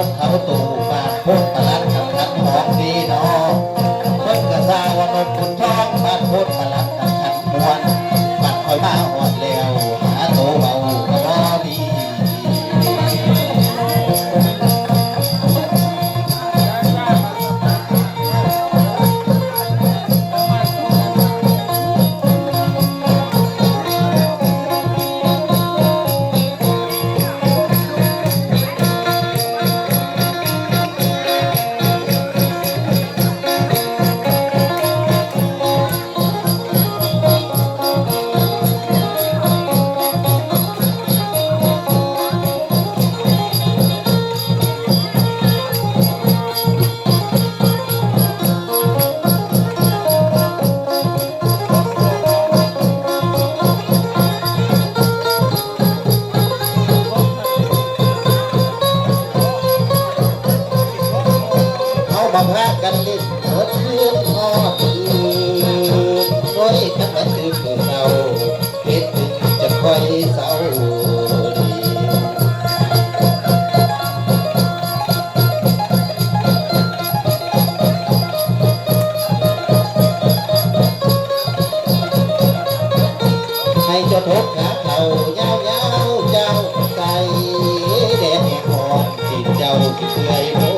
กเขาตู่บาดพดประหลัดกับขันหอมดีนอเพิ่นกระซาว่านกขุนทองบาดพดประหลัดกับขันมวนบัดคอยมาหอดแล้วหาโตเบาก็พอดีมาพากันเล่นรถเลื่อนงอตื่นน้อยกันมาตื่นเราเฮ็ดถึงจะค่อยเศร้าดีให้เจ้าทบขาเขายาวเจ้าใส่แดดแห่งอ่อนสิเจ้าสิเปื่อย